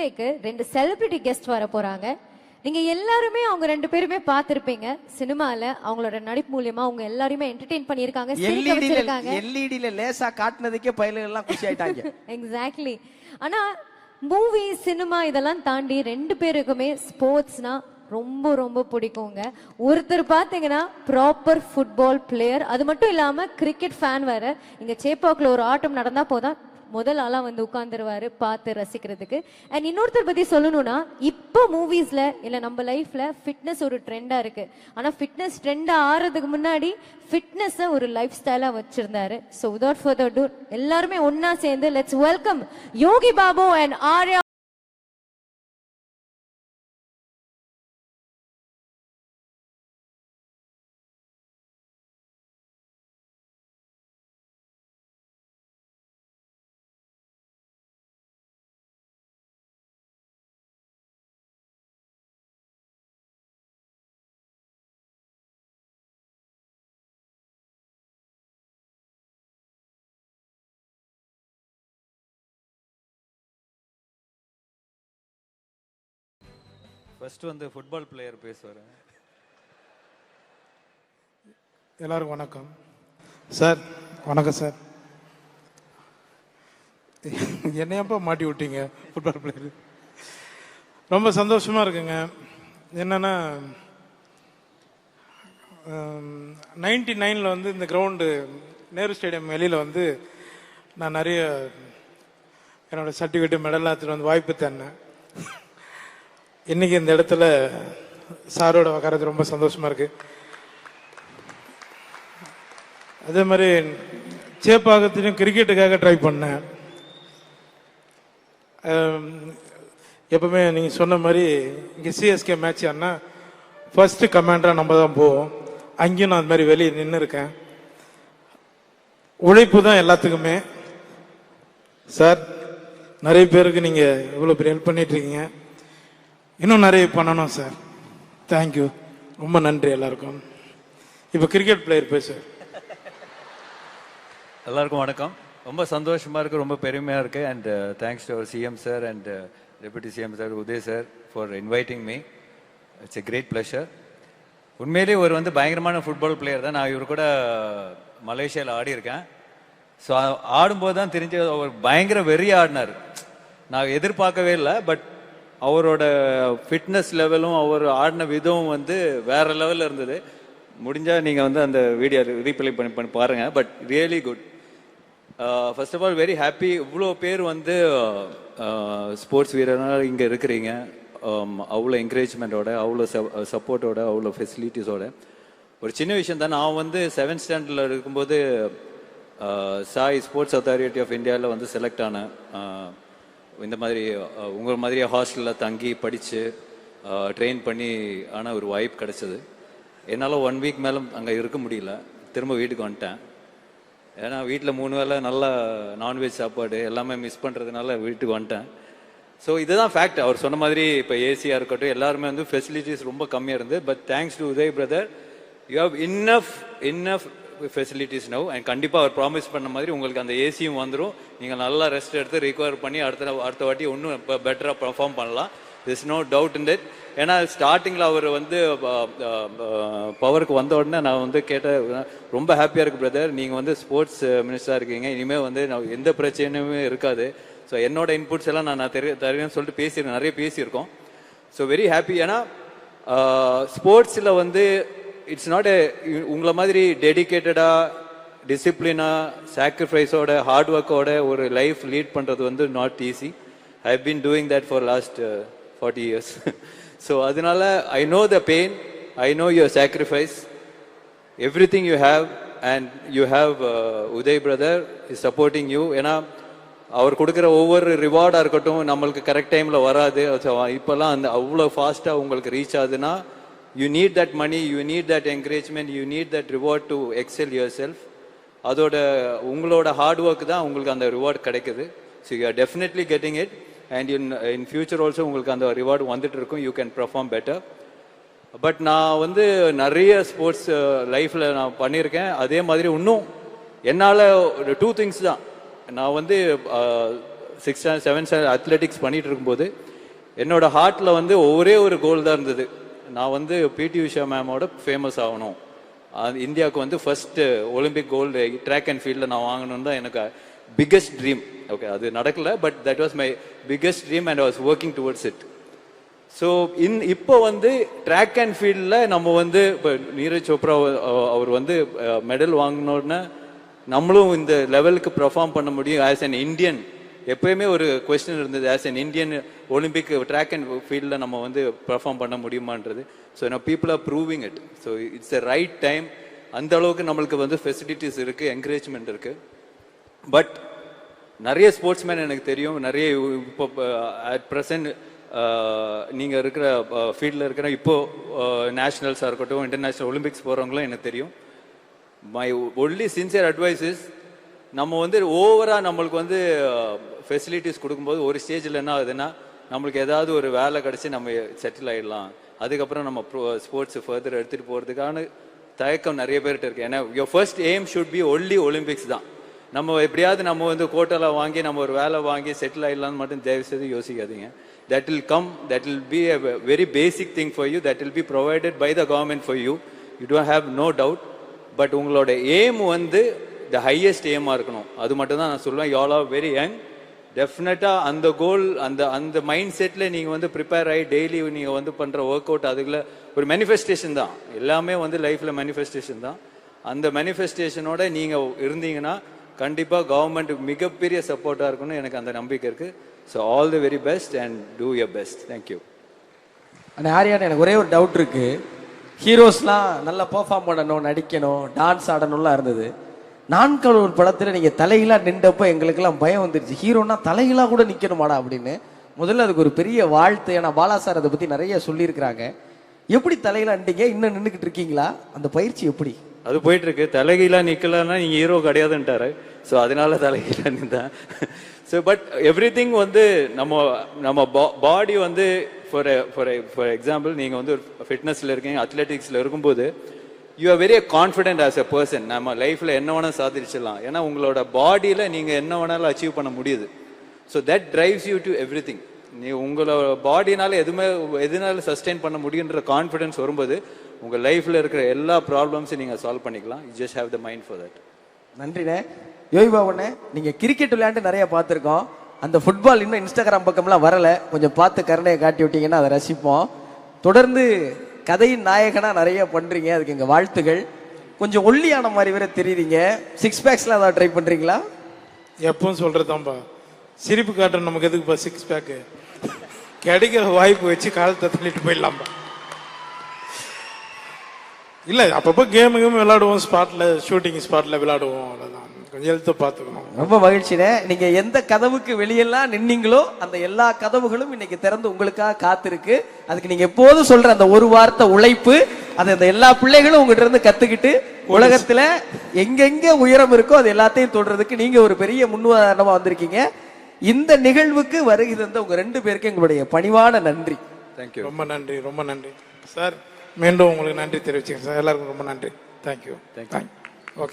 பர்த்டேக்கு 2 celebrity guest வர போறாங்க. நீங்க எல்லாருமே அவங்க 2 பேருமே பார்த்திருப்பீங்க. சினிமால அவங்களோட நடிப்பு மூலமா அவங்க எல்லாரையுமே என்டர்டெயின் பண்ணிருக்காங்க, சிரிக்க வச்சிருக்காங்க. எல்இடில லேசா காட்டுனதுக்கே பையலுங்க எல்லாம் குஷி ஆயிட்டாங்க. எக்ஸாக்ட்லி. ஆனா மூவி சினிமா இதெல்லாம் தாண்டி 2 பேருக்குமே ஸ்போர்ட்ஸ்னா ரொம்ப ரொம்ப பிடிக்குங்க. ஒருத்தர் பாத்தீங்கன்னா ப்ராப்பர் ஃபுட்பால் பிளேயர், அது மட்டும் இல்லாம கிரிக்கெட் ஃபேன் வேற. இங்க சேப்பாக்குல ஒரு ஆட்டம் நடந்தா போதான் முதல் ஆளா வந்து உட்கார்ந்துருவாரு பார்த்து ரசிக்கிறதுக்கு. அண்ட் இன்னொருத்தர் பத்தி சொல்லணும்னா, இப்போ மூவிஸ்ல இல்ல நம்ம லைஃப்ல ஃபிட்னஸ் ஒரு ட்ரெண்டா இருக்கு. ஆனா ஃபிட்னஸ் ட்ரெண்டா ஆறதுக்கு முன்னாடி ஃபிட்னஸ் ஒரு லைஃப் ஸ்டைலா வச்சிருந்தாரு. ஸோ வித்வுட் ஃபர்தர் டு எல்லாருமே ஒன்னா சேர்ந்து let's welcome Yogi Babu and Arya. First வந்து ஃபுட்பால் பிளேயர் பேசுவார். எல்லாருக்கும் வணக்கம் சார். வணக்கம் சார். என்னையப்பா மாட்டி விட்டீங்க ஃபுட்பால் பிளேயர். ரொம்ப சந்தோஷமாக இருக்குங்க. என்னென்னா 99 வந்து இந்த கிரவுண்டு நேரு ஸ்டேடியம் வெளியில் வந்து நான் நிறைய என்னோடய சர்டிஃபிகேட்டு மெடல் எடுத்துகிட்டு வந்து வாய்ப்பு தந்தேன். இன்னைக்கு இந்த இடத்துல சாரோட உக்காரது ரொம்ப சந்தோஷமா இருக்கு. அதே மாதிரி சேப்பாக்கத்திலையும் கிரிக்கெட்டுக்காக ட்ரை பண்ணேன். எப்பவுமே நீங்கள் சொன்ன மாதிரி இங்கே சிஎஸ்கே மேட்ச் ஆனால் ஃபர்ஸ்ட் கமாண்டராக நம்ம தான் போவோம். அங்கேயும் நான் அது மாதிரி வெளியே நின்று இருக்கேன். உழைப்பு தான் எல்லாத்துக்குமே. சார் நிறைய பேருக்கு நீங்கள் இவ்வளோ பெரிய ஹெல்ப் பண்ணிட்டு இருக்கீங்க. இன்னும் நிறைய பண்ணணும் சார். தேங்க்யூ, ரொம்ப நன்றி எல்லாருக்கும். இப்போ கிரிக்கெட் பிளேயர் பேச. எல்லாருக்கும் வணக்கம். ரொம்ப சந்தோஷமாக இருக்குது, ரொம்ப பெருமையாக இருக்குது. And thanks to our CM sir and deputy CM sir Uday sir for inviting me. It's a great pleasure. உண்மையிலேயே ஒரு வந்து பயங்கரமான ஃபுட்பால் பிளேயர் தான். நான் இவர் கூட மலேசியாவில் ஆடி இருக்கேன். ஸோ ஆடும்போது தான் தெரிஞ்ச அவர் பயங்கர வெறி ஆடினார். நான் எதிர்பார்க்கவே இல்லை. பட் அவரோட ஃபிட்னஸ் லெவலும் அவர் ஆடின விதமும் வந்து வேற லெவலில் இருந்தது. முடிஞ்சால் நீங்கள் வந்து அந்த வீடியோ ரீப்ளே பண்ணி பாருங்கள். But really good. First of all very happy. இவ்வளோ பேர் வந்து ஸ்போர்ட்ஸ் வீரர்னால இங்கே இருக்கிறீங்க. அவ்வளோ என்கரேஜ்மெண்ட்டோட, அவ்வளோ சப்போர்ட்டோட, அவ்வளோ ஃபெசிலிட்டிஸோட. ஒரு சின்ன விஷயம் தான். நான் வந்து 7th ஸ்டாண்டர்டில் இருக்கும்போது சாய் ஸ்போர்ட்ஸ் அத்தாரிட்டி ஆஃப் இந்தியாவில் வந்து செலக்ட் ஆனேன். இந்த மாதிரி உங்கள் மாதிரியே ஹாஸ்டலில் தங்கி படித்து ட்ரெயின் பண்ணி ஆனால் ஒரு வாய்ப்பு கிடச்சிது. என்னால் 1 வீக் மேலே அங்கே இருக்க முடியல. திரும்ப வீட்டுக்கு வந்துட்டேன். ஏன்னா வீட்டில் 3 வேளை நல்லா நான்வெஜ் சாப்பாடு எல்லாமே மிஸ் பண்ணுறதுனால வீட்டுக்கு வந்துட்டேன். ஸோ இதுதான் ஃபேக்ட். அவர் சொன்ன மாதிரி இப்போ ஏசியாக இருக்கட்டும், எல்லாருமே வந்து ஃபெசிலிட்டிஸ் ரொம்ப கம்மியாக இருந்தது. But thanks to Uday brother, you have enough facilities now. And கண்டிப்பாக அவர் ப்ராமிஸ் பண்ண மாதிரி உங்களுக்கு அந்த ஏசியும் வந்துடும். நீங்கள் நல்லா ரெஸ்ட் எடுத்து ரிகவர் பண்ணி அடுத்த வாட்டி இன்னும் இப்போ பெட்டராக பர்ஃபார்ம் பண்ணலாம். This no doubt in that. ஏன்னா ஸ்டார்டிங்கில் அவர் வந்து பவருக்கு வந்த உடனே நான் வந்து கேட்டேன், ரொம்ப ஹாப்பியாக இருக்குது பிரதர், நீங்கள் வந்து ஸ்போர்ட்ஸ் மினிஸ்டராக இருக்கீங்க, இனிமேல் வந்து நான் எந்த பிரச்சனையுமே இருக்காது. ஸோ என்னோட இன்புட்ஸ் எல்லாம் நான் தருவேன்னு சொல்லிட்டு பேசியிருக்கேன், நிறைய பேசியிருக்கோம். So very happy. ஏன்னா ஸ்போர்ட்ஸில் வந்து இட்ஸ் நாட் உங்களை மாதிரி டெடிக்கேட்டடாக, டிசிப்ளினாக, சாக்ரிஃபைஸோட, ஹார்ட் ஒர்க்கோட ஒரு லைஃப் லீட் பண்ணுறது வந்து not easy. I have been doing that for last 40 years. So அதனால I know the pain, I know your sacrifice, everything you have. And you have Uday brother is supporting you. ஏன்னா அவர் கொடுக்குற ஒவ்வொரு ரிவார்டாக இருக்கட்டும் நம்மளுக்கு correct டைமில் வராது. இப்போல்லாம் அந்த அவ்வளோ ஃபாஸ்ட்டாக உங்களுக்கு ரீச் ஆகுதுன்னா, you need that money, you need that encouragement, you need that reward to excel yourself. அதோட உங்களோட ஹார்ட் ஒர்க் தான் உங்களுக்கு அந்த ரிவார்ட் கிடைக்குது. So you are definitely getting it. And in future also உங்களுக்கு அந்த ரிவார்டு வந்துட்டு இருக்கும். You can perform better. But நான் வந்து நிறைய ஸ்போர்ட்ஸ் லைஃப்பில் நான் பண்ணியிருக்கேன். அதே மாதிரி இன்னும் என்னால் 2 things தான். நான் வந்து 6th and 7th அத்லெட்டிக்ஸ் பண்ணிட்டு இருக்கும்போது என்னோட ஹார்ட்ல வந்து ஒரே ஒரு கோல் தான் இருந்தது. நான் வந்து பிடி உஷா மேமோட ஃபேமஸ் ஆகணும், இந்தியாவுக்கு வந்து first Olympic gold track and ஃபீல்டில் நான் வாங்கணும்னு தான் எனக்கு பிக்கெஸ்ட் ட்ரீம். ஓகே, அது நடக்கல, but that was my biggest dream and I was working towards it. So இப்போ வந்து ட்ராக் அண்ட் ஃபீல்டில் நம்ம வந்து இப்போ நீரஜ் சோப்ரா அவர் வந்து மெடல் வாங்கினோடனே நம்மளும் இந்த லெவலுக்கு பெர்ஃபார்ம் பண்ண முடியும் ஆஸ் அன் இந்தியன். எப்பயுமே ஒரு கொஸ்டின் இருந்தது, as an Indian Olympic track and ஃபீல்டில் நம்ம வந்து பெர்ஃபார்ம் பண்ண முடியுமான்றது. ஸோ நான் people are proving it. So it's a right time. அந்த அளவுக்கு நம்மளுக்கு வந்து ஃபெசிலிட்டிஸ் இருக்குது, என்கரேஜ்மெண்ட் இருக்குது. பட் நிறைய ஸ்போர்ட்ஸ்மேன் எனக்கு தெரியும், நிறைய இப்போ அட் ப்ரெசன்ட் நீங்கள் இருக்கிற ஃபீல்டில் இருக்கிற இப்போ நேஷ்னல்ஸாக இருக்கட்டும், இன்டர்நேஷ்னல் ஒலிம்பிக்ஸ் போகிறவங்களும் எனக்கு தெரியும். My only sincere advice is, நம்ம வந்து ஓவராக நம்மளுக்கு வந்து ஃபெசிலிட்டிஸ் கொடுக்கும்போது ஒரு ஸ்டேஜில் என்ன ஆகுதுன்னா, நம்மளுக்கு ஏதாவது ஒரு வேலை கிடச்சி நம்ம செட்டில் ஆகிடலாம், அதுக்கப்புறம் நம்ம ஸ்போர்ட்ஸ் ஃபர்தர் எடுத்துகிட்டு போகிறதுக்கான தயக்கம் நிறைய பேர்கிட்ட இருக்குது. ஏன்னா your first aim should be only Olympics தான். நம்ம எப்படியாவது நம்ம வந்து கோட்டாலாம் வாங்கி நம்ம ஒரு வேலை வாங்கி செட்டில் ஆகிடலான்னு மட்டும் தயவு செய்து யோசிக்காதீங்க. That will come, that will be a very basic thing for you, that will be provided by the government for you. You don't have no doubt. But உங்களோட எய்ம் வந்து the highest aim-ஆ இருக்கணும். அது மட்டும் தான் நான் சொல்லுவேன். You all are very young. டெஃபினட்டாக அந்த கோல், அந்த மைண்ட் செட்டில் நீங்கள் வந்து ப்ரிப்பேர் ஆகி டெய்லி நீங்கள் வந்து பண்ணுற ஒர்க் அவுட் அதுக்குள்ள ஒரு மேனிஃபெஸ்டேஷன் தான். எல்லாமே வந்து லைஃப்பில் மேனிஃபெஸ்டேஷன் தான். அந்த மேனிஃபெஸ்டேஷனோட நீங்கள் இருந்தீங்கன்னா கண்டிப்பாக கவர்மெண்ட் மிகப்பெரிய சப்போர்ட்டாக இருக்கும்னு எனக்கு அந்த நம்பிக்கை இருக்குது. So all the very best and two your best. Thank you. ஆனால் ஆரியான், எனக்கு ஒரே ஒரு டவுட் இருக்கு. ஹீரோஸ்லாம் நல்லா பெர்ஃபார்ம் பண்ணணும், நடிக்கணும், டான்ஸ் ஆடணும்லாம் இருந்தது. நான்கால் ஒரு படத்தில் நீங்கள் தலைகளாக நின்றப்போ எங்களுக்கெல்லாம் பயம் வந்துருச்சு. ஹீரோனா தலைகளாக கூட நிற்கணுமாடா அப்படின்னு. முதல்ல அதுக்கு ஒரு பெரிய வாழ்த்து. ஏன்னா பாலா சார் அதை பற்றி நிறைய சொல்லியிருக்கிறாங்க. எப்படி தலைகளாக நின்றீங்க? இன்னும் நின்றுக்கிட்டு இருக்கீங்களா? அந்த பயிற்சி எப்படி? அது போயிட்டு இருக்கு. தலைகீழா நிக்கலன்னா நீங்க ஹீரோ கிடையாதுன்ட்டாரு. ஸோ அதனால தலைகீழா நின்றேன். ஸோ பட் எவ்ரி திங் வந்து நம்ம பாடி வந்து ஃபார் எக்ஸாம்பிள் நீங்க வந்து ஒரு ஃபிட்னஸ்ல இருக்கீங்க, அத்லெட்டிக்ஸ்ல இருக்கும்போது you are very confident as a person. நம்ம லைஃப்ல என்ன வேணாலும் சாதிச்சிடலாம். ஏன்னா உங்களோட பாடியில நீங்க என்ன வேணாலும் அச்சீவ் பண்ண முடியுது. So that drives you to every thing. நீ உங்களோட பாடினால எதுனால சஸ்டெயின் பண்ண முடியுன்ற கான்ஃபிடன்ஸ் வரும்போது உங்க லைஃப்ல இருக்கிற எல்லா ப்ராப்ளம்ஸையும் நீங்க சால்வ் பண்ணிக்கலாம். You just have the mind for that. நன்றிண்ணே. யோகி பாபுண்ணே, நீங்க கிரிக்கெட் விளையாண்டு நிறைய பார்த்துருக்கோம். அந்த ஃபுட்பால் இன்னும் இன்ஸ்டாகிராம் பக்கம்லாம் வரல, கொஞ்சம் பார்த்து கருணையை காட்டி விட்டீங்கன்னா அதை ரசிப்போம். தொடர்ந்து கதையின் நாயகனா நிறைய பண்றீங்க, அதுக்கு எங்க வாழ்த்துகள். கொஞ்சம் ஒல்லியான மாதிரி வேற தெரியுறீங்க. 6 பேக்ஸ்லாம் ஏதாவது ட்ரை பண்றீங்களா? எப்பவும் சொல்றதான்பா, சிரிப்பு காட்டுற நமக்கு எதுக்குப்பா 6 பேக்கு? கிடைக்கிற வாய்ப்பு வச்சு காலத்தை தள்ளிட்டு போயிடலாம்பா. இல்ல அப்பப்போ கேம் விளையாடுவோம், ஸ்பாட்ல ஷூட்டிங் ஸ்பாட்ல விளையாடுவோம், அவ்வளவுதான். கொஞ்சம் எழுத்து பார்த்துக்கணும். ரொம்ப மகிழ்ச்சினே. நீங்க எந்த கதவுக்கு வெளியெல்லாம் நின்னீங்களோ அந்த எல்லா கதவுகளும் இன்னைக்கு திறந்து உங்களுக்காக காத்திருக்கு. அதுக்கு நீங்க எப்போதும் சொல்ற அந்த ஒரு வார்த்தை உழைப்பு, அதை அந்த எல்லா பிள்ளைகளும் உங்ககிட்ட இருந்து கத்துக்கிட்டு உலகத்துல எங்கெங்க உயரம் இருக்கோ அது எல்லாத்தையும் தொடுறதுக்கு நீங்க ஒரு பெரிய முன்னுதாரணமா வந்திருக்கீங்க. இந்த நிகழ்வுக்கு வருகை தந்த உங்க 2 பேருக்கு எங்களுடைய பணிவான நன்றி. தேங்க்யூ. ரொம்ப நன்றி, ரொம்ப நன்றி சார். மீண்டும் உங்களுக்கு நன்றி தெரிவிச்சுக்கிறேன் சார். எல்லாருக்கும் ரொம்ப நன்றி. தேங்க்யூ.